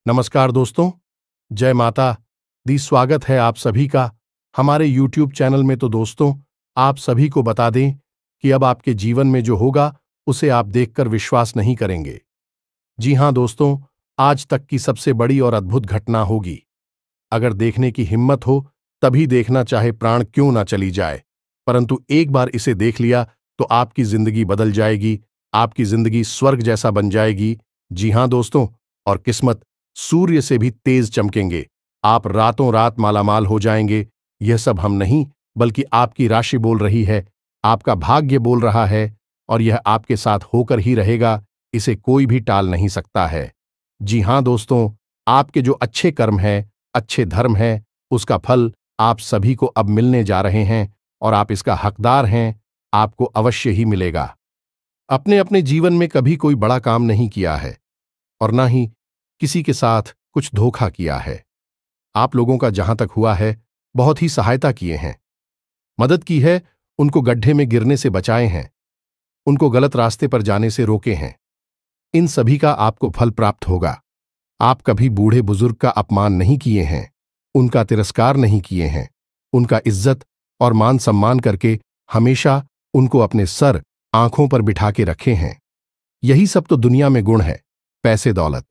नमस्कार दोस्तों, जय माता दी। स्वागत है आप सभी का हमारे YouTube चैनल में। तो दोस्तों, आप सभी को बता दें कि अब आपके जीवन में जो होगा उसे आप देखकर विश्वास नहीं करेंगे। जी हां दोस्तों, आज तक की सबसे बड़ी और अद्भुत घटना होगी। अगर देखने की हिम्मत हो तभी देखना, चाहे प्राण क्यों ना चली जाए। परंतु एक बार इसे देख लिया तो आपकी जिंदगी बदल जाएगी, आपकी जिंदगी स्वर्ग जैसा बन जाएगी। जी हां दोस्तों, और किस्मत सूर्य से भी तेज चमकेंगे। आप रातों रात मालामाल हो जाएंगे। यह सब हम नहीं, बल्कि आपकी राशि बोल रही है, आपका भाग्य बोल रहा है, और यह आपके साथ होकर ही रहेगा। इसे कोई भी टाल नहीं सकता है। जी हां दोस्तों, आपके जो अच्छे कर्म हैं, अच्छे धर्म हैं, उसका फल आप सभी को अब मिलने जा रहे हैं, और आप इसका हकदार हैं। आपको अवश्य ही मिलेगा। अपने अपने जीवन में कभी कोई बड़ा काम नहीं किया है, और ना ही किसी के साथ कुछ धोखा किया है। आप लोगों का जहां तक हुआ है, बहुत ही सहायता किए हैं, मदद की है, उनको गड्ढे में गिरने से बचाए हैं, उनको गलत रास्ते पर जाने से रोके हैं। इन सभी का आपको फल प्राप्त होगा। आप कभी बूढ़े बुजुर्ग का अपमान नहीं किए हैं, उनका तिरस्कार नहीं किए हैं, उनका इज्जत और मान सम्मान करके हमेशा उनको अपने सर आंखों पर बिठा के रखे हैं। यही सब तो दुनिया में गुण है। पैसे दौलत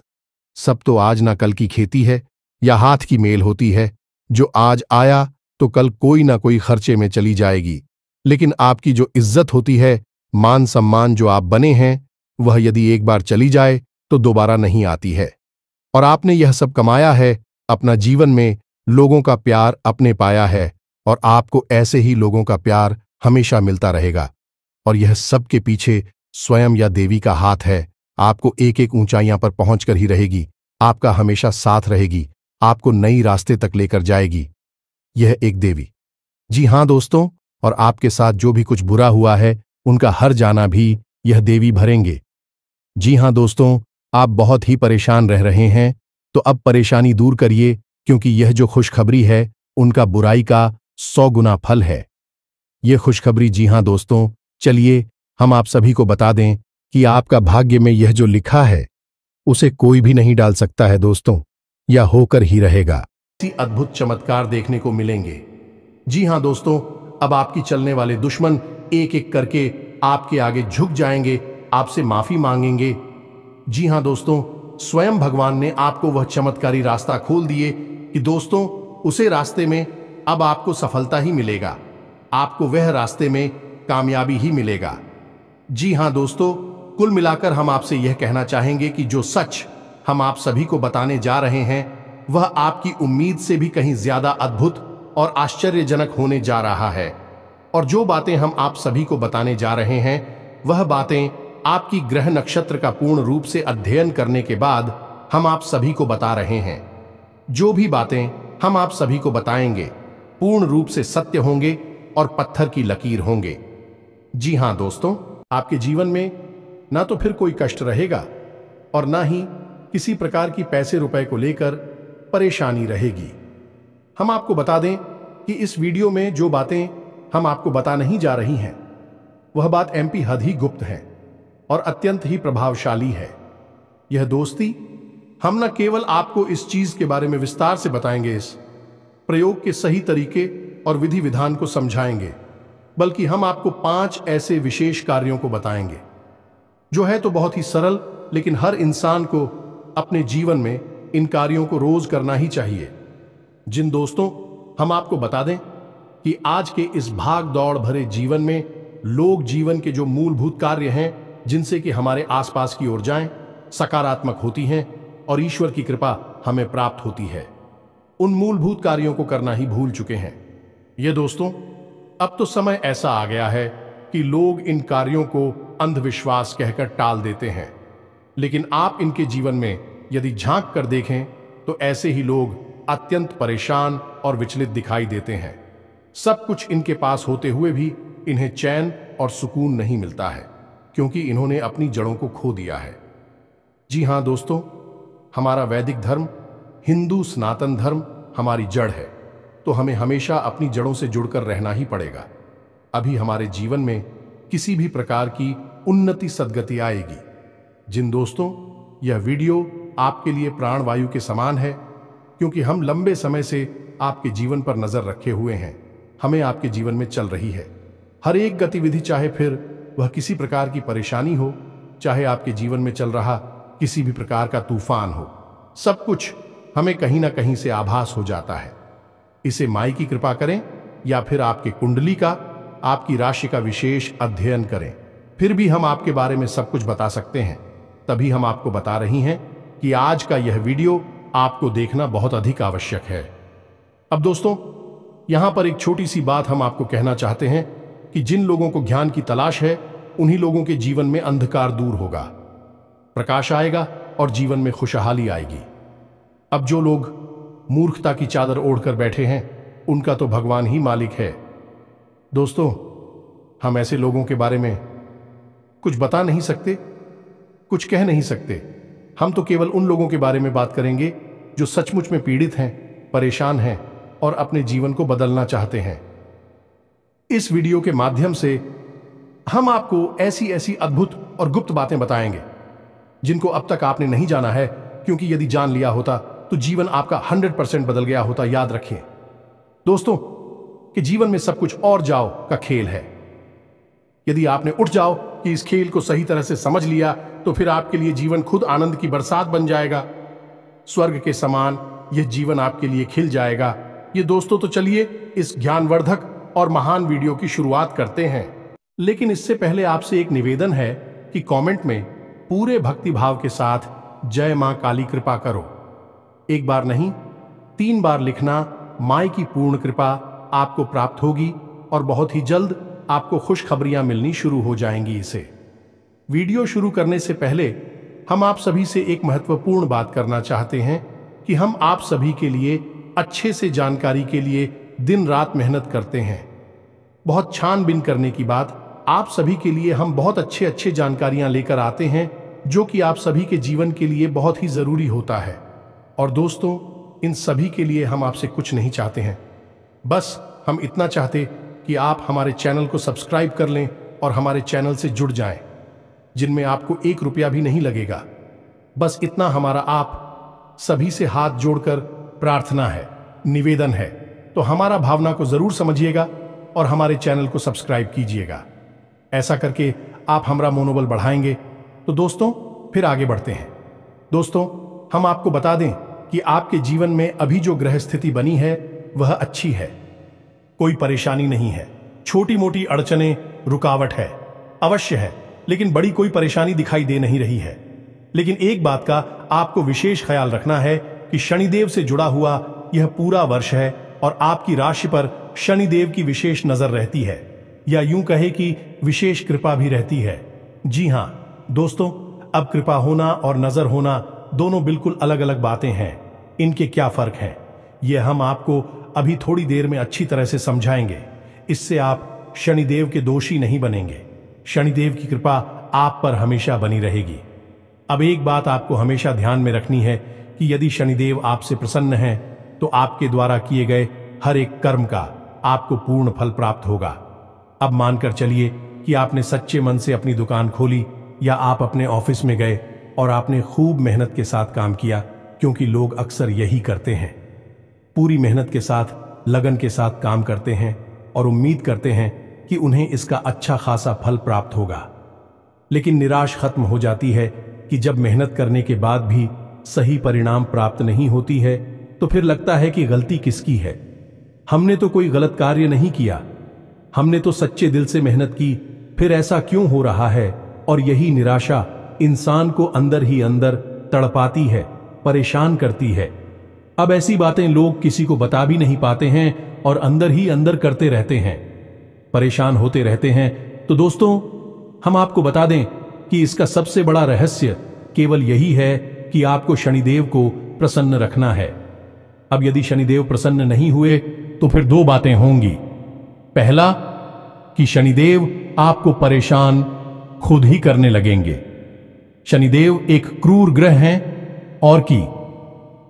सब तो आज ना कल की खेती है या हाथ की मेल होती है, जो आज आया तो कल कोई ना कोई खर्चे में चली जाएगी। लेकिन आपकी जो इज्जत होती है, मान सम्मान जो आप बने हैं, वह यदि एक बार चली जाए तो दोबारा नहीं आती है। और आपने यह सब कमाया है, अपना जीवन में लोगों का प्यार अपने पाया है, और आपको ऐसे ही लोगों का प्यार हमेशा मिलता रहेगा। और यह सब के पीछे स्वयं या देवी का हाथ है। आपको एक एक ऊंचाइयां पर पहुंचकर ही रहेगी, आपका हमेशा साथ रहेगी, आपको नई रास्ते तक लेकर जाएगी यह एक देवी। जी हां दोस्तों, और आपके साथ जो भी कुछ बुरा हुआ है, उनका हर जाना भी यह देवी भरेंगे। जी हां दोस्तों, आप बहुत ही परेशान रह रहे हैं, तो अब परेशानी दूर करिए, क्योंकि यह जो खुशखबरी है, उनका बुराई का 100 गुना फल है। यह खुशखबरी, जी हां दोस्तों, चलिए हम आप सभी को बता दें कि आपका भाग्य में यह जो लिखा है, उसे कोई भी नहीं डाल सकता है दोस्तों, यह होकर ही रहेगा। ऐसी अद्भुत चमत्कार देखने को मिलेंगे। जी हां दोस्तों, अब आपकी चलने वाले दुश्मन एक एक करके आपके आगे झुक जाएंगे, आपसे माफी मांगेंगे। जी हां दोस्तों, स्वयं भगवान ने आपको वह चमत्कारी रास्ता खोल दिए कि दोस्तों, उसे रास्ते में अब आपको सफलता ही मिलेगा, आपको वह रास्ते में कामयाबी ही मिलेगा। जी हां दोस्तों, कुल मिलाकर हम आपसे यह कहना चाहेंगे कि जो सच हम आप सभी को बताने जा रहे हैं, वह आपकी उम्मीद से भी कहीं ज्यादा अद्भुत और आश्चर्यजनक होने जा रहा है। और जो बातें हम आप सभी को बताने जा रहे हैं, वह बातें आपकी ग्रह नक्षत्र का पूर्ण रूप से अध्ययन करने के बाद हम आप सभी को बता रहे हैं। जो भी बातें हम आप सभी को बताएंगे, पूर्ण रूप से सत्य होंगे और पत्थर की लकीर होंगे। जी हां दोस्तों, आपके जीवन में ना तो फिर कोई कष्ट रहेगा, और ना ही किसी प्रकार की पैसे रुपए को लेकर परेशानी रहेगी। हम आपको बता दें कि इस वीडियो में जो बातें हम आपको बता नहीं जा रही हैं, वह बात MP हद ही गुप्त है और अत्यंत ही प्रभावशाली है। यह दोस्ती, हम न केवल आपको इस चीज के बारे में विस्तार से बताएंगे, इस प्रयोग के सही तरीके और विधि विधान को समझाएंगे, बल्कि हम आपको 5 ऐसे विशेष कार्यों को बताएंगे, जो है तो बहुत ही सरल, लेकिन हर इंसान को अपने जीवन में इन कार्यों को रोज करना ही चाहिए। जिन दोस्तों, हम आपको बता दें कि आज के इस भाग दौड़ भरे जीवन में लोग जीवन के जो मूलभूत कार्य हैं, जिनसे कि हमारे आसपास की ऊर्जाएं सकारात्मक होती हैं और ईश्वर की कृपा हमें प्राप्त होती है, उन मूलभूत कार्यों को करना ही भूल चुके हैं। ये दोस्तों, अब तो समय ऐसा आ गया है कि लोग इन कार्यों को अंधविश्वास कहकर टाल देते हैं, लेकिन आप इनके जीवन में यदि झांक कर देखें तो ऐसे ही लोग अत्यंत परेशान और विचलित दिखाई देते हैं। सब कुछ इनके पास होते हुए भी इन्हें चैन और सुकून नहीं मिलता है, क्योंकि इन्होंने अपनी जड़ों को खो दिया है। जी हां दोस्तों, हमारा वैदिक धर्म, हिंदू सनातन धर्म हमारी जड़ है, तो हमें हमेशा अपनी जड़ों से जुड़कर रहना ही पड़ेगा। अभी हमारे जीवन में किसी भी प्रकार की उन्नति सद्गति आएगी। जिन दोस्तों यह वीडियो आपके लिए प्राणवायु के समान है, क्योंकि हम लंबे समय से आपके जीवन पर नजर रखे हुए हैं। हमें आपके जीवन में चल रही है हर एक गतिविधि, चाहे फिर वह किसी प्रकार की परेशानी हो, चाहे आपके जीवन में चल रहा किसी भी प्रकार का तूफान हो, सब कुछ हमें कहीं ना कहीं से आभास हो जाता है। इसे माई की कृपा करें या फिर आपके कुंडली का, आपकी राशि का विशेष अध्ययन करें, फिर भी हम आपके बारे में सब कुछ बता सकते हैं। तभी हम आपको बता रही हैं कि आज का यह वीडियो आपको देखना बहुत अधिक आवश्यक है। अब दोस्तों, यहां पर एक छोटी सी बात हम आपको कहना चाहते हैं कि जिन लोगों को ज्ञान की तलाश है, उन्हीं लोगों के जीवन में अंधकार दूर होगा, प्रकाश आएगा और जीवन में खुशहाली आएगी। अब जो लोग मूर्खता की चादर ओढ़कर बैठे हैं, उनका तो भगवान ही मालिक है। दोस्तों, हम ऐसे लोगों के बारे में कुछ बता नहीं सकते, कुछ कह नहीं सकते। हम तो केवल उन लोगों के बारे में बात करेंगे जो सचमुच में पीड़ित हैं, परेशान हैं और अपने जीवन को बदलना चाहते हैं। इस वीडियो के माध्यम से हम आपको ऐसी ऐसी अद्भुत और गुप्त बातें बताएंगे जिनको अब तक आपने नहीं जाना है, क्योंकि यदि जान लिया होता तो जीवन आपका 100% बदल गया होता। याद रखिए दोस्तों कि जीवन में सब कुछ और जाओ का खेल है। यदि आपने उठ जाओ कि इस खेल को सही तरह से समझ लिया, तो फिर आपके लिए जीवन खुद आनंद की बरसात बन जाएगा। स्वर्ग के समान यह जीवन आपके लिए खिल जाएगा। ये दोस्तों, तो चलिए इस ज्ञानवर्धक और महान वीडियो की शुरुआत करते हैं। लेकिन इससे पहले आपसे एक निवेदन है कि कमेंट में पूरे भक्ति भाव के साथ जय मां काली कृपा करो। एक बार नहीं, 3 बार लिखना। माई की पूर्ण कृपा आपको प्राप्त होगी और बहुत ही जल्द आपको खुशखबरियां मिलनी शुरू हो जाएंगी। इसे वीडियो शुरू करने से पहले हम आप सभी से एक महत्वपूर्ण बात करना चाहते हैं कि हम आप सभी के लिए अच्छे से जानकारी के लिए दिन रात मेहनत करते हैं। बहुत छानबीन करने की बात, आप सभी के लिए हम बहुत अच्छे जानकारियां लेकर आते हैं, जो कि आप सभी के जीवन के लिए बहुत ही जरूरी होता है। और दोस्तों, इन सभी के लिए हम आपसे कुछ नहीं चाहते हैं, बस हम इतना चाहते कि आप हमारे चैनल को सब्सक्राइब कर लें और हमारे चैनल से जुड़ जाएं, जिनमें आपको 1 रुपया भी नहीं लगेगा। बस इतना हमारा आप सभी से हाथ जोड़कर प्रार्थना है, निवेदन है। तो हमारा भावना को जरूर समझिएगा और हमारे चैनल को सब्सक्राइब कीजिएगा। ऐसा करके आप हमारा मनोबल बढ़ाएंगे। तो दोस्तों, फिर आगे बढ़ते हैं। दोस्तों, हम आपको बता दें कि आपके जीवन में अभी जो ग्रह स्थिति बनी है वह अच्छी है, कोई परेशानी नहीं है। छोटी मोटी अड़चने, रुकावट है, अवश्य है, लेकिन बड़ी कोई परेशानी दिखाई दे नहीं रही है। लेकिन एक बात का आपको विशेष ख्याल रखना है कि शनिदेव से जुड़ा हुआ यह पूरा वर्ष है और आपकी राशि पर शनिदेव की विशेष नजर रहती है, या यूं कहे कि विशेष कृपा भी रहती है। जी हां दोस्तों, अब कृपा होना और नजर होना दोनों बिल्कुल अलग अलग बातें हैं। इनके क्या फर्क है, यह हम आपको अभी थोड़ी देर में अच्छी तरह से समझाएंगे। इससे आप शनिदेव के दोषी नहीं बनेंगे। शनिदेव की कृपा आप पर हमेशा बनी रहेगी। अब एक बात आपको हमेशा ध्यान में रखनी है कि यदि शनिदेव आपसे प्रसन्न हैं, तो आपके द्वारा किए गए हर एक कर्म का आपको पूर्ण फल प्राप्त होगा। अब मानकर चलिए कि आपने सच्चे मन से अपनी दुकान खोली, या आप अपने ऑफिस में गए और आपने खूब मेहनत के साथ काम किया, क्योंकि लोग अक्सर यही करते हैं, पूरी मेहनत के साथ, लगन के साथ काम करते हैं और उम्मीद करते हैं कि उन्हें इसका अच्छा खासा फल प्राप्त होगा। लेकिन निराश खत्म हो जाती है कि जब मेहनत करने के बाद भी सही परिणाम प्राप्त नहीं होती है, तो फिर लगता है कि गलती किसकी है। हमने तो कोई गलत कार्य नहीं किया, हमने तो सच्चे दिल से मेहनत की, फिर ऐसा क्यों हो रहा है। और यही निराशा इंसान को अंदर ही अंदर तड़पाती है, परेशान करती है। अब ऐसी बातें लोग किसी को बता भी नहीं पाते हैं और अंदर ही अंदर करते रहते हैं, परेशान होते रहते हैं। तो दोस्तों, हम आपको बता दें कि इसका सबसे बड़ा रहस्य केवल यही है कि आपको शनिदेव को प्रसन्न रखना है। अब यदि शनिदेव प्रसन्न नहीं हुए तो फिर 2 बातें होंगी। पहला कि शनिदेव आपको परेशान खुद ही करने लगेंगे। शनिदेव एक क्रूर ग्रह हैं और की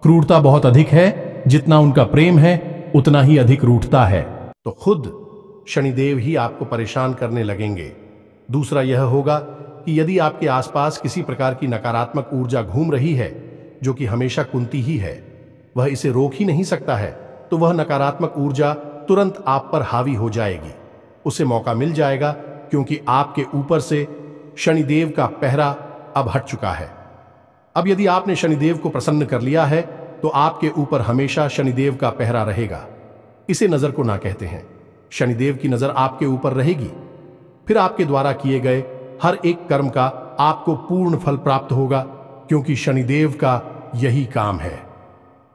क्रूरता बहुत अधिक है। जितना उनका प्रेम है उतना ही अधिक रूठता है। तो खुद शनिदेव ही आपको परेशान करने लगेंगे। दूसरा यह होगा कि यदि आपके आसपास किसी प्रकार की नकारात्मक ऊर्जा घूम रही है, जो कि हमेशा कुंती ही है, वह इसे रोक ही नहीं सकता है, तो वह नकारात्मक ऊर्जा तुरंत आप पर हावी हो जाएगी। उसे मौका मिल जाएगा क्योंकि आपके ऊपर से शनिदेव का पहरा अब हट चुका है। अब यदि आपने शनिदेव को प्रसन्न कर लिया है तो आपके ऊपर हमेशा शनिदेव का पहरा रहेगा। इसे नजर को ना कहते हैं। शनिदेव की नजर आपके ऊपर रहेगी। फिर आपके द्वारा किए गए हर एक कर्म का आपको पूर्ण फल प्राप्त होगा, क्योंकि शनिदेव का यही काम है।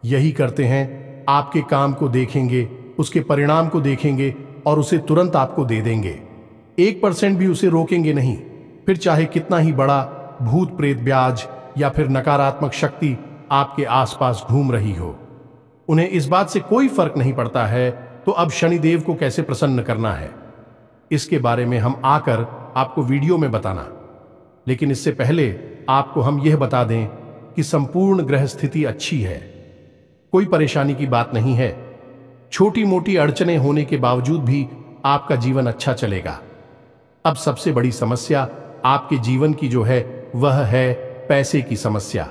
यही करते हैं, आपके काम को देखेंगे, उसके परिणाम को देखेंगे और उसे तुरंत आपको दे देंगे। 1% भी उसे रोकेंगे नहीं। फिर चाहे कितना ही बड़ा भूत प्रेत ब्याज या फिर नकारात्मक शक्ति आपके आसपास घूम रही हो, उन्हें इस बात से कोई फर्क नहीं पड़ता है। तो अब शनिदेव को कैसे प्रसन्न करना है, इसके बारे में हम आकर आपको वीडियो में बताना। लेकिन इससे पहले आपको हम यह बता दें कि संपूर्ण ग्रह स्थिति अच्छी है, कोई परेशानी की बात नहीं है। छोटी मोटी अड़चनें होने के बावजूद भी आपका जीवन अच्छा चलेगा। अब सबसे बड़ी समस्या आपके जीवन की जो है वह है पैसे की समस्या।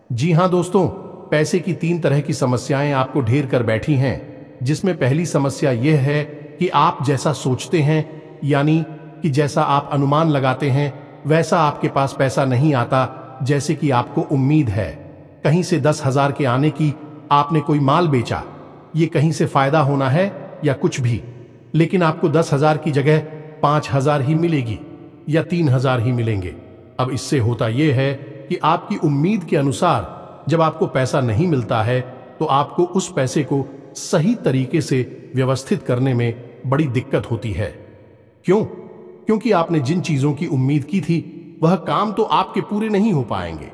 जी हां दोस्तों, पैसे की 3 तरह की समस्याएं आपको ढेर कर बैठी हैं, जिसमें पहली समस्या यह है कि आप जैसा सोचते हैं, यानी कि जैसा आप अनुमान लगाते हैं वैसा आपके पास पैसा नहीं आता जैसे कि आपको उम्मीद है। कहीं से 10,000 के आने की आपने कोई माल बेचा, ये कहीं से फायदा होना है या कुछ भी, लेकिन आपको 10,000 की जगह 5,000 ही मिलेगी या 3,000 ही मिलेंगे। अब इससे होता यह है कि आपकी उम्मीद के अनुसार जब आपको पैसा नहीं मिलता है तो आपको उस पैसे को सही तरीके से व्यवस्थित करने में बड़ी दिक्कत होती है। क्यों? क्योंकि आपने जिन चीजों की उम्मीद की थी वह काम तो आपके पूरे नहीं हो पाएंगे।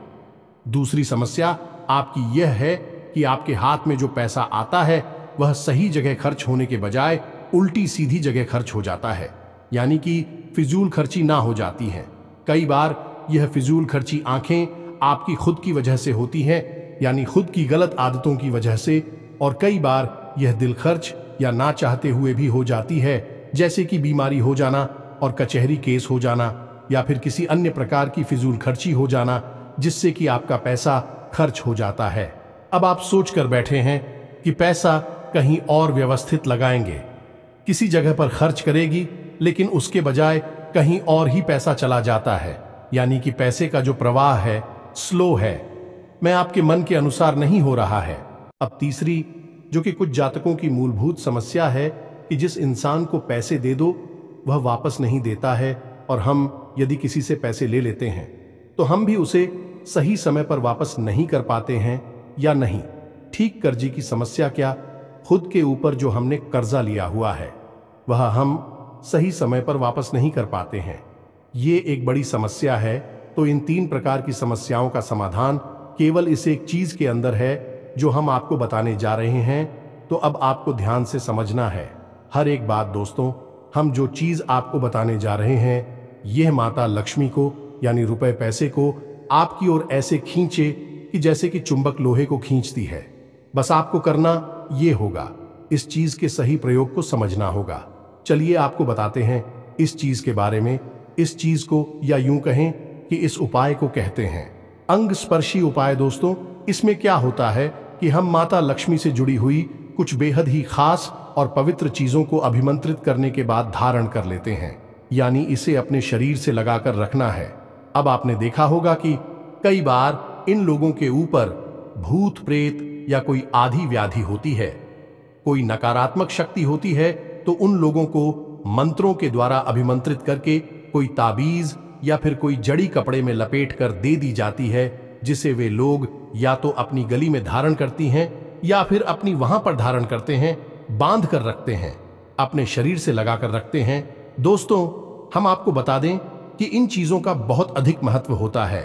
दूसरी समस्या आपकी यह है कि आपके हाथ में जो पैसा आता है वह सही जगह खर्च होने के बजाय उल्टी सीधी जगह खर्च हो जाता है, यानी कि फिजूल खर्ची ना हो जाती है। कई बार यह फिजूल खर्ची आंखें आपकी खुद की वजह से होती है, यानी खुद की गलत आदतों की वजह से, और कई बार यह दिल खर्च या ना चाहते हुए भी हो जाती है, जैसे कि बीमारी हो जाना और कचहरी केस हो जाना या फिर किसी अन्य प्रकार की फिजूल खर्ची हो जाना, जिससे कि आपका पैसा खर्च हो जाता है। अब आप सोच कर बैठे हैं कि पैसा कहीं और व्यवस्थित लगाएंगे, किसी जगह पर खर्च करेगी, लेकिन उसके बजाय कहीं और ही पैसा चला जाता है, यानी कि पैसे का जो प्रवाह है स्लो है, मैं आपके मन के अनुसार नहीं हो रहा है। अब तीसरी, जो कि कुछ जातकों की मूलभूत समस्या है, कि जिस इंसान को पैसे दे दो वह वापस नहीं देता है, और हम यदि किसी से पैसे ले लेते हैं तो हम भी उसे सही समय पर वापस नहीं कर पाते हैं या नहीं। ठीक कर्जे की समस्या क्या, खुद के ऊपर जो हमने कर्जा लिया हुआ है वह हम सही समय पर वापस नहीं कर पाते हैं, ये एक बड़ी समस्या है। तो इन 3 प्रकार की समस्याओं का समाधान केवल इस एक चीज के अंदर है जो हम आपको बताने जा रहे हैं। तो अब आपको ध्यान से समझना है हर एक बात। दोस्तों, हम जो चीज आपको बताने जा रहे हैं यह माता लक्ष्मी को, यानी रुपए पैसे को आपकी ओर ऐसे खींचे कि जैसे कि चुंबक लोहे को खींचती है। बस आपको करना यह होगा, इस चीज के सही प्रयोग को समझना होगा। चलिए आपको बताते हैं इस चीज के बारे में। इस चीज को, या यूं कहें कि इस उपाय को कहते हैं अंग स्पर्शी उपाय। दोस्तों, इसमें क्या होता है कि हम माता लक्ष्मी से जुड़ी हुई कुछ बेहद ही खास और पवित्र चीजों को अभिमंत्रित करने के बाद धारण कर लेते हैं, यानी इसे अपने शरीर से लगाकर रखना है। अब आपने देखा होगा कि कई बार इन लोगों के ऊपर भूत प्रेत या कोई आधी व्याधि होती है, कोई नकारात्मक शक्ति होती है, तो उन लोगों को मंत्रों के द्वारा अभिमंत्रित करके कोई ताबीज या फिर कोई जड़ी कपड़े में लपेट कर दे दी जाती है, जिसे वे लोग या तो अपनी गली में धारण करती हैं या फिर अपनी वहां पर धारण करते हैं, बांध कर रखते हैं, अपने शरीर से लगाकर रखते हैं। दोस्तों, हम आपको बता दें कि इन चीजों का बहुत अधिक महत्व होता है।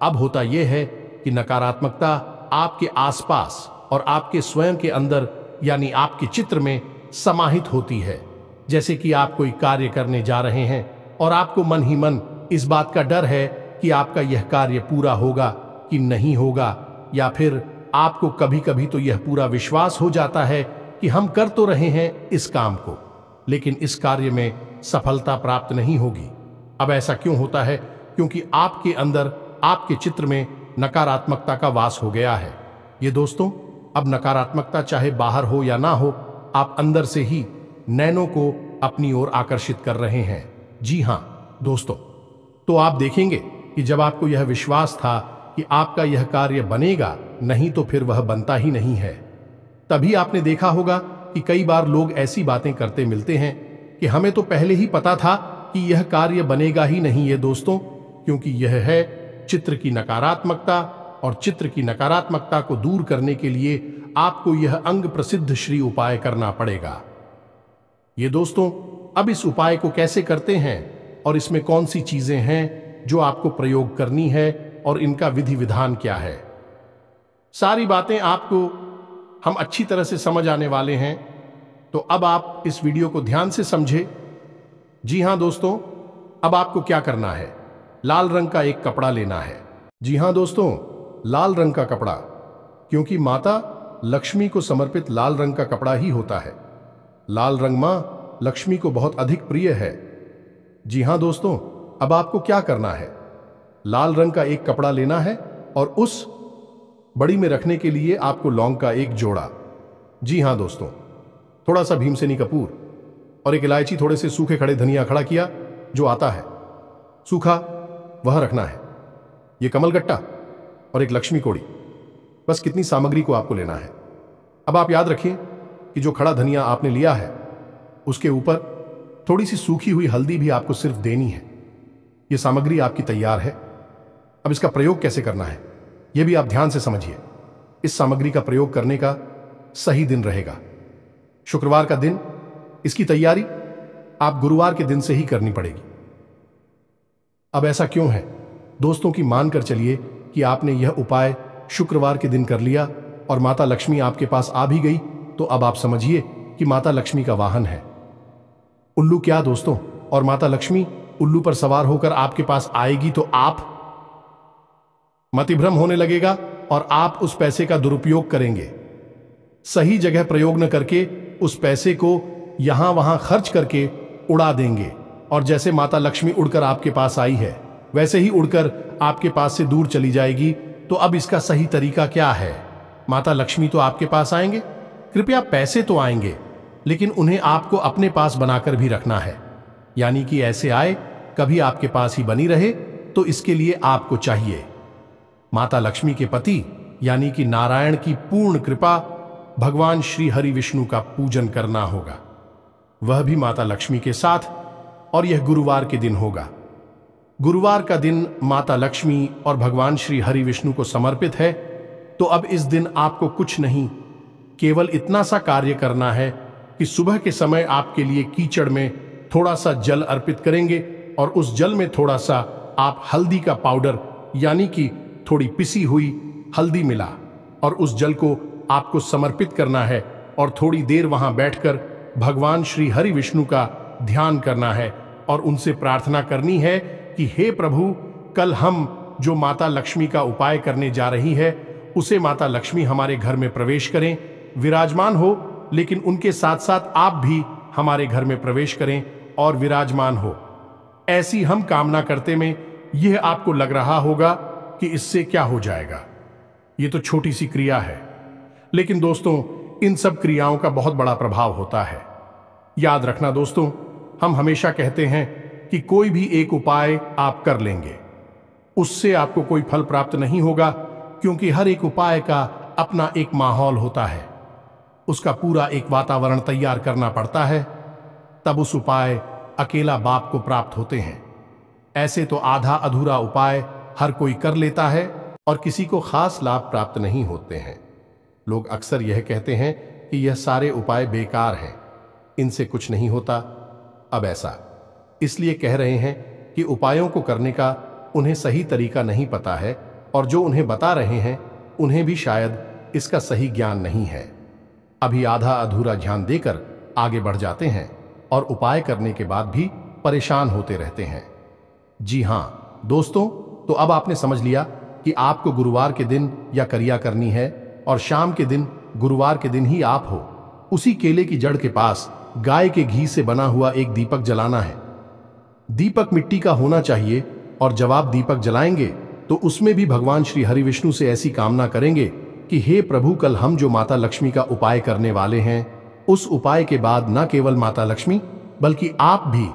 अब होता यह है कि नकारात्मकता आपके आसपास और आपके स्वयं के अंदर, यानी आपके चित्र में समाहित होती है। जैसे कि आप कोई कार्य करने जा रहे हैं और आपको मन ही मन इस बात का डर है कि आपका यह कार्य पूरा होगा कि नहीं होगा, या फिर आपको कभी कभी तो यह पूरा विश्वास हो जाता है कि हम कर तो रहे हैं इस काम को, लेकिन इस कार्य में सफलता प्राप्त नहीं होगी। अब ऐसा क्यों होता है? क्योंकि आपके अंदर, आपके चित्र में नकारात्मकता का वास हो गया है। ये दोस्तों, अब नकारात्मकता चाहे बाहर हो या ना हो, आप अंदर से ही नैनों को अपनी ओर आकर्षित कर रहे हैं। जी हां दोस्तों, तो आप देखेंगे कि जब आपको यह विश्वास था कि आपका यह कार्य बनेगा, नहीं तो फिर वह बनता ही नहीं है, तभी आपने देखा होगा कि कई बार लोग ऐसी बातें करते मिलते हैं कि हमें तो पहले ही पता था कि यह कार्य बनेगा ही नहीं। ये दोस्तों, क्योंकि यह है चित्र की नकारात्मकता, और चित्र की नकारात्मकता को दूर करने के लिए आपको यह अंग प्रसिद्ध श्री उपाय करना पड़ेगा। ये दोस्तों, अब इस उपाय को कैसे करते हैं और इसमें कौन सी चीजें हैं जो आपको प्रयोग करनी है और इनका विधि विधान क्या है, सारी बातें आपको हम अच्छी तरह से समझ आने वाले हैं। तो अब आप इस वीडियो को ध्यान से समझे। जी हां दोस्तों, अब आपको क्या करना है, लाल रंग का एक कपड़ा लेना है। जी हां दोस्तों, लाल रंग का कपड़ा, क्योंकि माता लक्ष्मी को समर्पित लाल रंग का कपड़ा ही होता है। लाल रंग मां लक्ष्मी को बहुत अधिक प्रिय है। जी हां दोस्तों, अब आपको क्या करना है, लाल रंग का एक कपड़ा लेना है और उस बड़ी में रखने के लिए आपको लौंग का एक जोड़ा, जी हां दोस्तों, थोड़ा सा भीमसेनी कपूर और एक इलायची, थोड़े से सूखे खड़े धनिया खड़ा किया जो आता है सूखा, वह रखना है। यह कमलगट्टा और एक लक्ष्मी कोड़ी, बस कितनी सामग्री को आपको लेना है। अब आप याद रखिए कि जो खड़ा धनिया आपने लिया है उसके ऊपर थोड़ी सी सूखी हुई हल्दी भी आपको सिर्फ देनी है। यह सामग्री आपकी तैयार है। अब इसका प्रयोग कैसे करना है यह भी आप ध्यान से समझिए। इस सामग्री का प्रयोग करने का सही दिन रहेगा शुक्रवार का दिन। इसकी तैयारी आप गुरुवार के दिन से ही करनी पड़ेगी। अब ऐसा क्यों है दोस्तों कि मानकर चलिए कि आपने यह उपाय शुक्रवार के दिन कर लिया और माता लक्ष्मी आपके पास आ भी गई, तो अब आप समझिए कि माता लक्ष्मी का वाहन है उल्लू। क्या दोस्तों, और माता लक्ष्मी उल्लू पर सवार होकर आपके पास आएगी तो आप मतिभ्रम होने लगेगा और आप उस पैसे का दुरुपयोग करेंगे। सही जगह प्रयोग न करके उस पैसे को यहां वहां खर्च करके उड़ा देंगे, और जैसे माता लक्ष्मी उड़कर आपके पास आई है वैसे ही उड़कर आपके पास से दूर चली जाएगी। तो अब इसका सही तरीका क्या है, माता लक्ष्मी तो आपके पास आएंगे, कृपया पैसे तो आएंगे, लेकिन उन्हें आपको अपने पास बनाकर भी रखना है, यानी कि ऐसे आए कभी आपके पास ही बनी रहे। तो इसके लिए आपको चाहिए माता लक्ष्मी के पति यानी कि नारायण की पूर्ण कृपा, भगवान श्री हरि विष्णु का पूजन करना होगा, वह भी माता लक्ष्मी के साथ, और यह गुरुवार के दिन होगा। गुरुवार का दिन माता लक्ष्मी और भगवान श्री हरि विष्णु को समर्पित है। तो अब इस दिन आपको कुछ नहीं, केवल इतना सा कार्य करना है कि सुबह के समय आपके लिए कीचड़ में थोड़ा सा जल अर्पित करेंगे और उस जल में थोड़ा सा आप हल्दी का पाउडर यानी कि थोड़ी पिसी हुई हल्दी मिला और उस जल को आपको समर्पित करना है और थोड़ी देर वहां बैठकर भगवान श्री हरि विष्णु का ध्यान करना है और उनसे प्रार्थना करनी है कि हे प्रभु, कल हम जो माता लक्ष्मी का उपाय करने जा रही है उसे माता लक्ष्मी हमारे घर में प्रवेश करें, विराजमान हो, लेकिन उनके साथ साथ आप भी हमारे घर में प्रवेश करें और विराजमान हो। ऐसी हम कामना करते में यह आपको लग रहा होगा कि इससे क्या हो जाएगा, ये तो छोटी सी क्रिया है, लेकिन दोस्तों इन सब क्रियाओं का बहुत बड़ा प्रभाव होता है। याद रखना दोस्तों, हम हमेशा कहते हैं कि कोई भी एक उपाय आप कर लेंगे उससे आपको कोई फल प्राप्त नहीं होगा, क्योंकि हर एक उपाय का अपना एक माहौल होता है, उसका पूरा एक वातावरण तैयार करना पड़ता है, तब उस उपाय अकेला बाप को प्राप्त होते हैं। ऐसे तो आधा अधूरा उपाय हर कोई कर लेता है और किसी को खास लाभ प्राप्त नहीं होते हैं। लोग अक्सर यह कहते हैं कि यह सारे उपाय बेकार हैं, इनसे कुछ नहीं होता। अब ऐसा इसलिए कह रहे हैं कि उपायों को करने का उन्हें सही तरीका नहीं पता है, और जो उन्हें बता रहे हैं उन्हें भी शायद इसका सही ज्ञान नहीं है। अभी आधा अधूरा ध्यान देकर आगे बढ़ जाते हैं और उपाय करने के बाद भी परेशान होते रहते हैं। जी हां दोस्तों, तो अब आपने समझ लिया कि आपको गुरुवार के दिन या क्रिया करनी है और शाम के दिन गुरुवार के दिन ही आप हो उसी केले की जड़ के पास गाय के घी से बना हुआ एक दीपक जलाना है। दीपक मिट्टी का होना चाहिए और जब आप दीपक जलाएंगे तो उसमें भी भगवान श्री हरि विष्णु से ऐसी कामना करेंगे कि हे प्रभु, कल हम जो माता लक्ष्मी का उपाय करने वाले हैं, उस उपाय के बाद न केवल माता लक्ष्मी बल्कि आप भी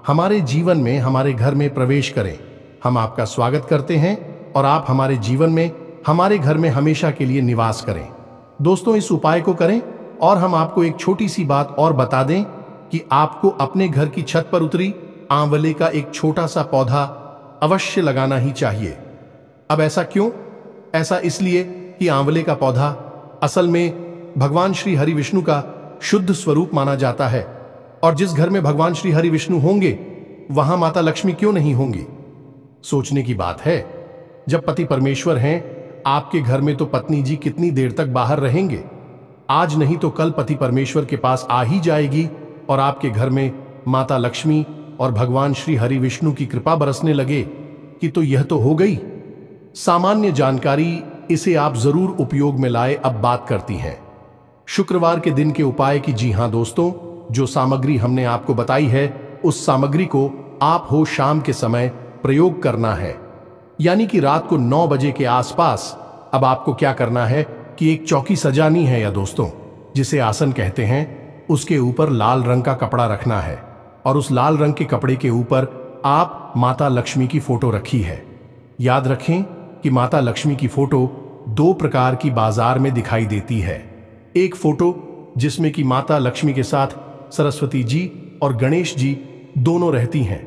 हमारे जीवन में, हमारे घर में प्रवेश करें। हम आपका स्वागत करते हैं और आप हमारे जीवन में, हमारे घर में हमेशा के लिए निवास करें। दोस्तों, इस उपाय को करें और हम आपको एक छोटी सी बात और बता दें कि आपको अपने घर की छत पर उतरी आंवले का एक छोटा सा पौधा अवश्य लगाना ही चाहिए। अब ऐसा क्यों? ऐसा इसलिए कि आंवले का पौधा असल में भगवान श्री हरि विष्णु का शुद्ध स्वरूप माना जाता है, और जिस घर में भगवान श्री हरि विष्णु होंगे वहां माता लक्ष्मी क्यों नहीं होंगी? सोचने की बात है। जब पति परमेश्वर हैं आपके घर में, तो पत्नी जी कितनी देर तक बाहर रहेंगे? आज नहीं तो कल पति परमेश्वर के पास आ ही जाएगी और आपके घर में माता लक्ष्मी और भगवान श्री हरि विष्णु की कृपा बरसने लगे कि तो यह तो हो गई सामान्य जानकारी। इसे आप जरूर उपयोग में लाए। अब बात करती हैं शुक्रवार के दिन के उपाय की। जी हां दोस्तों, जो सामग्री हमने आपको बताई है, उस सामग्री को आप हो शाम के समय प्रयोग करना है, यानी कि रात को 9 बजे के आसपास। अब आपको क्या करना है कि एक चौकी सजानी है, या दोस्तों जिसे आसन कहते हैं, उसके ऊपर लाल रंग का कपड़ा रखना है, और उस लाल रंग के कपड़े के ऊपर आप माता लक्ष्मी की फोटो रखी है। याद रखें कि माता लक्ष्मी की फोटो 2 प्रकार की बाजार में दिखाई देती है। एक फोटो जिसमें कि माता लक्ष्मी के साथ सरस्वती जी और गणेश जी दोनों रहती हैं।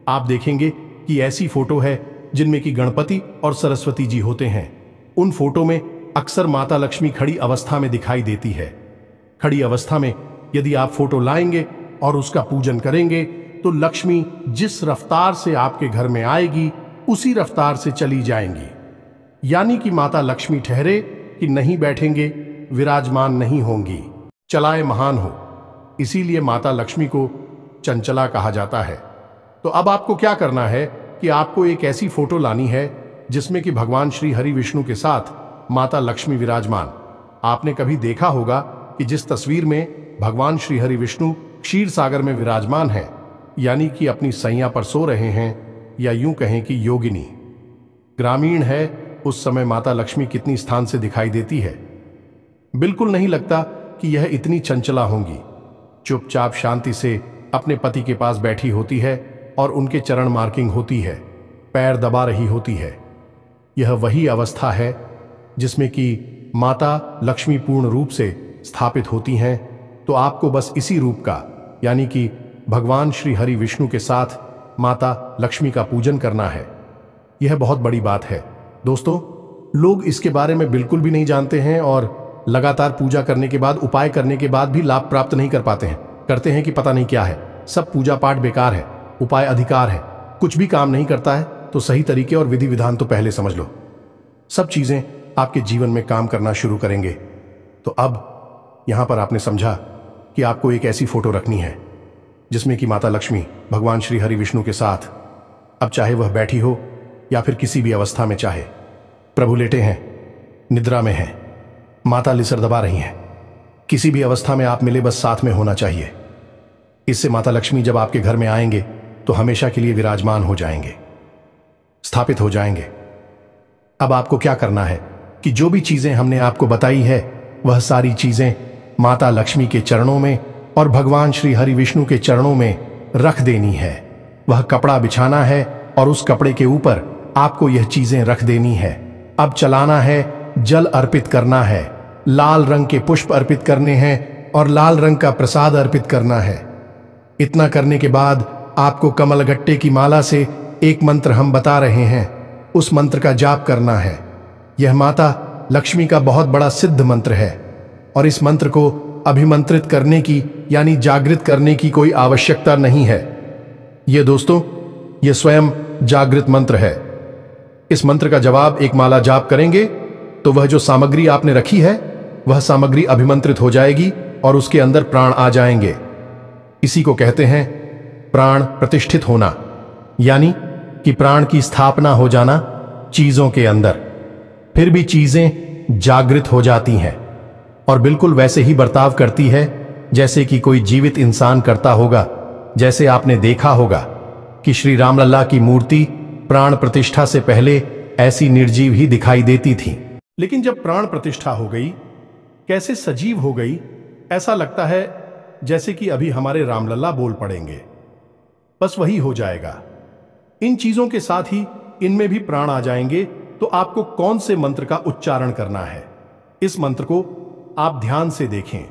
आप देखेंगे कि ऐसी फोटो है जिनमें कि गणपति और सरस्वती जी होते हैं। उन फोटो में अक्सर माता लक्ष्मी खड़ी अवस्था में दिखाई देती है। खड़ी अवस्था में यदि आप फोटो लाएंगे और उसका पूजन करेंगे तो लक्ष्मी जिस रफ्तार से आपके घर में आएगी उसी रफ्तार से चली जाएंगी, यानी कि माता लक्ष्मी ठहरे कि नहीं बैठेंगे, विराजमान नहीं होंगी, चलाए महान हो। इसीलिए माता लक्ष्मी को चंचला कहा जाता है। तो अब आपको क्या करना है कि आपको एक ऐसी फोटो लानी है जिसमें कि भगवान श्री हरि विष्णु के साथ माता लक्ष्मी विराजमान। आपने कभी देखा होगा कि जिस तस्वीर में भगवान श्री हरि विष्णु क्षीर सागर में विराजमान है, यानी कि अपनी सैया पर सो रहे हैं, या यूं कहें कि योगिनी ग्रामीण है, उस समय माता लक्ष्मी कितनी स्थान से दिखाई देती है। बिल्कुल नहीं लगता कि यह इतनी चंचला होंगी। चुपचाप शांति से अपने पति के पास बैठी होती है और उनके चरण मार्किंग होती है, पैर दबा रही होती है। यह वही अवस्था है जिसमें कि माता लक्ष्मी पूर्ण रूप से स्थापित होती हैं। तो आपको बस इसी रूप का, यानी कि भगवान श्री हरि विष्णु के साथ माता लक्ष्मी का पूजन करना है। यह बहुत बड़ी बात है दोस्तों। लोग इसके बारे में बिल्कुल भी नहीं जानते हैं और लगातार पूजा करने के बाद, उपाय करने के बाद भी लाभ प्राप्त नहीं कर पाते हैं। करते हैं कि पता नहीं क्या है, सब पूजा पाठ बेकार है, उपाय अधिकार है, कुछ भी काम नहीं करता है। तो सही तरीके और विधि विधान तो पहले समझ लो, सब चीजें आपके जीवन में काम करना शुरू करेंगे। तो अब यहां पर आपने समझा कि आपको एक ऐसी फोटो रखनी है जिसमें कि माता लक्ष्मी भगवान श्री हरि विष्णु के साथ, अब चाहे वह बैठी हो या फिर किसी भी अवस्था में, चाहे प्रभु लेटे हैं, निद्रा में हैं, माता लिसर दबा रही हैं, किसी भी अवस्था में आप मिले, बस साथ में होना चाहिए। इससे माता लक्ष्मी जब आपके घर में आएंगे तो हमेशा के लिए विराजमान हो जाएंगे, स्थापित हो जाएंगे। अब आपको क्या करना है कि जो भी चीजें हमने आपको बताई है, वह सारी चीजें माता लक्ष्मी के चरणों में और भगवान श्री हरि विष्णु के चरणों में रख देनी है। वह कपड़ा बिछाना है और उस कपड़े के ऊपर आपको यह चीजें रख देनी है। अब चलाना है, जल अर्पित करना है, लाल रंग के पुष्प अर्पित करने हैं और लाल रंग का प्रसाद अर्पित करना है। इतना करने के बाद आपको कमलगट्टे की माला से एक मंत्र हम बता रहे हैं, उस मंत्र का जाप करना है। यह माता लक्ष्मी का बहुत बड़ा सिद्ध मंत्र है और इस मंत्र को अभिमंत्रित करने की, यानी जागृत करने की कोई आवश्यकता नहीं है। यह दोस्तों, यह स्वयं जागृत मंत्र है। इस मंत्र का जवाब एक माला जाप करेंगे तो वह जो सामग्री आपने रखी है वह सामग्री अभिमंत्रित हो जाएगी और उसके अंदर प्राण आ जाएंगे। इसी को कहते हैं प्राण प्रतिष्ठित होना, यानी कि प्राण की स्थापना हो जाना चीजों के अंदर। फिर भी चीजें जागृत हो जाती हैं और बिल्कुल वैसे ही बर्ताव करती है जैसे कि कोई जीवित इंसान करता होगा। जैसे आपने देखा होगा कि श्री रामलला की मूर्ति प्राण प्रतिष्ठा से पहले ऐसी निर्जीव ही दिखाई देती थीं। लेकिन जब प्राण प्रतिष्ठा हो गई, कैसे सजीव हो गई, ऐसा लगता है जैसे कि अभी हमारे रामलला बोल पड़ेंगे। बस वही हो जाएगा। इन चीजों के साथ ही इनमें भी प्राण आ जाएंगे। तो आपको कौन से मंत्र का उच्चारण करना है, इस मंत्र को आप ध्यान से देखें।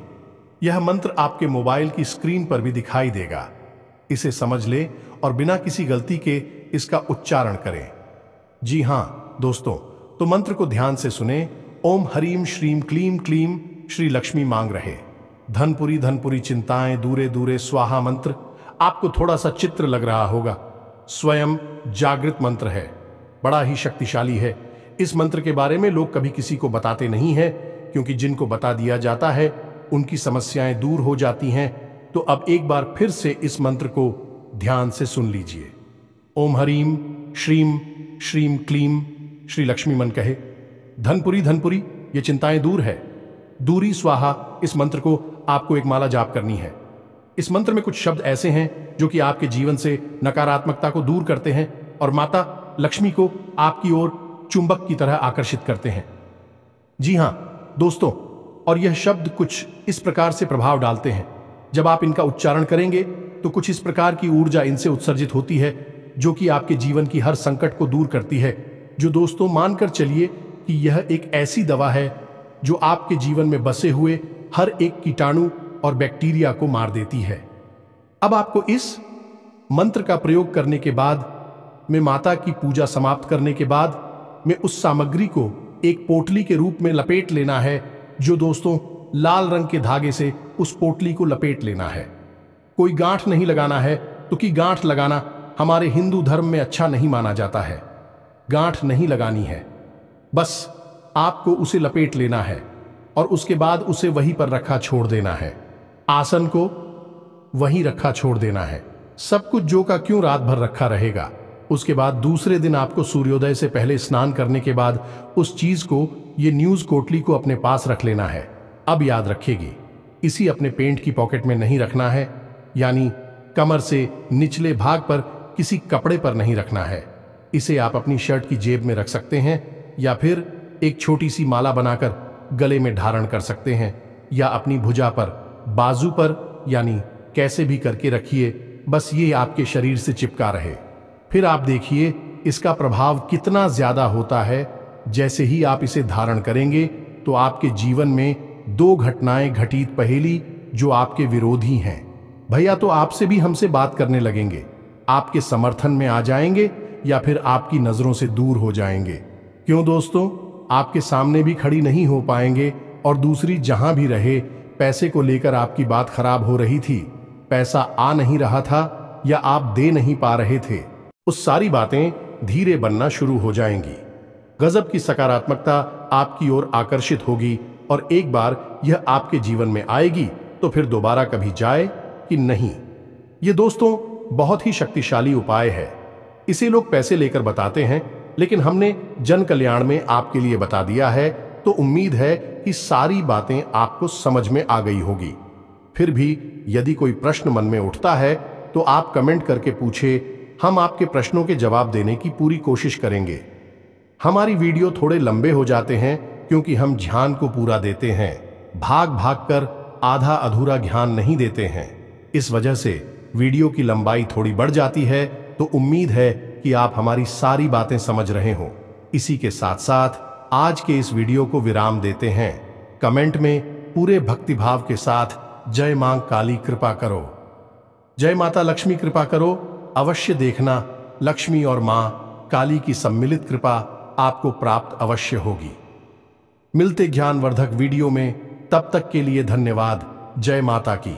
यह मंत्र आपके मोबाइल की स्क्रीन पर भी दिखाई देगा। इसे समझ लें और बिना किसी गलती के इसका उच्चारण करें। जी हां दोस्तों, तो मंत्र को ध्यान से सुने। ओम हरीम श्रीम क्लीम क्लीम श्री लक्ष्मी मांग रहे, धनपुरी धनपुरी चिंताएं दूरे दूरे स्वाहा। मंत्र आपको थोड़ा सा चित्र लग रहा होगा, स्वयं जागृत मंत्र है, बड़ा ही शक्तिशाली है। इस मंत्र के बारे में लोग कभी किसी को बताते नहीं हैं, क्योंकि जिनको बता दिया जाता है उनकी समस्याएं दूर हो जाती हैं। तो अब एक बार फिर से इस मंत्र को ध्यान से सुन लीजिए। ओम हरीम श्रीम श्रीम क्लीम श्री लक्ष्मी मन कहे, धनपुरी धनपुरी ये चिंताएं दूर है, दूरी स्वाहा। इस मंत्र को आपको एक माला जाप करनी है। इस मंत्र में कुछ शब्द ऐसे हैं जो कि आपके जीवन से नकारात्मकता को दूर करते हैं और माता लक्ष्मी को आपकी ओर चुंबक की तरह आकर्षित करते हैं। जी हां दोस्तों, और यह शब्द कुछ इस प्रकार से प्रभाव डालते हैं। जब आप इनका उच्चारण करेंगे तो कुछ इस प्रकार की ऊर्जा इनसे उत्सर्जित होती है जो कि आपके जीवन की हर संकट को दूर करती है। जो दोस्तों मानकर चलिए कि यह एक ऐसी दवा है जो आपके जीवन में बसे हुए हर एक कीटाणु और बैक्टीरिया को मार देती है। अब आपको इस मंत्र का प्रयोग करने के बाद में माता की पूजा समाप्त करने के बाद में उस सामग्री को एक पोटली के रूप में लपेट लेना है। जो दोस्तों लाल रंग के धागे से उस पोटली को लपेट लेना है। कोई गांठ नहीं लगाना है, क्योंकि गांठ लगाना हमारे हिंदू धर्म में अच्छा नहीं माना जाता है। गांठ नहीं लगानी है, बस आपको उसे लपेट लेना है और उसके बाद उसे वहीं पर रखा छोड़ देना है। आसन को वहीं रखा छोड़ देना है। सब कुछ जो का क्यों रात भर रखा रहेगा। उसके बाद दूसरे दिन आपको सूर्योदय से पहले स्नान करने के बाद उस चीज को, ये न्यूज कोटली को अपने पास रख लेना है। अब याद रखेगी, इसी अपने पेंट की पॉकेट में नहीं रखना है, यानी कमर से निचले भाग पर किसी कपड़े पर नहीं रखना है। इसे आप अपनी शर्ट की जेब में रख सकते हैं या फिर एक छोटी सी माला बनाकर गले में धारण कर सकते हैं, या अपनी भुजा पर, बाजू पर, यानी कैसे भी करके रखिए। बस ये आपके शरीर से चिपका रहे। फिर आप देखिए इसका प्रभाव कितना ज्यादा होता है। जैसे ही आप इसे धारण करेंगे तो आपके जीवन में दो घटनाएं घटित पहेली जो आपके विरोधी हैं, भैया तो आपसे भी हमसे बात करने लगेंगे, आपके समर्थन में आ जाएंगे या फिर आपकी नजरों से दूर हो जाएंगे। क्यों दोस्तों, आपके सामने भी खड़ी नहीं हो पाएंगे। और दूसरी, जहां भी रहे, पैसे को लेकर आपकी बात खराब हो रही थी, पैसा आ नहीं रहा था या आप दे नहीं पा रहे थे, उस सारी बातें धीरे बनना शुरू हो जाएंगी। गजब की सकारात्मकता आपकी ओर आकर्षित होगी और एक बार यह आपके जीवन में आएगी तो फिर दोबारा कभी जाए कि नहीं। ये दोस्तों बहुत ही शक्तिशाली उपाय है। इसे लोग पैसे लेकर बताते हैं, लेकिन हमने जन कल्याण में आपके लिए बता दिया है, तो उम्मीद है कि सारी बातें आपको समझ में आ गई होगी। फिर भी यदि कोई प्रश्न मन में उठता है तो आप कमेंट करके पूछे, हम आपके प्रश्नों के जवाब देने की पूरी कोशिश करेंगे। हमारी वीडियो थोड़े लंबे हो जाते हैं क्योंकि हम ध्यान को पूरा देते हैं, भाग भाग कर आधा अधूरा ज्ञान नहीं देते हैं। इस वजह से वीडियो की लंबाई थोड़ी बढ़ जाती है। तो उम्मीद है कि आप हमारी सारी बातें समझ रहे हो। इसी के साथ साथ आज के इस वीडियो को विराम देते हैं। कमेंट में पूरे भक्तिभाव के साथ जय मां काली कृपा करो, जय माता लक्ष्मी कृपा करो अवश्य देखना। लक्ष्मी और मां काली की सम्मिलित कृपा आपको प्राप्त अवश्य होगी। मिलते ज्ञानवर्धक वीडियो में, तब तक के लिए धन्यवाद। जय माता की।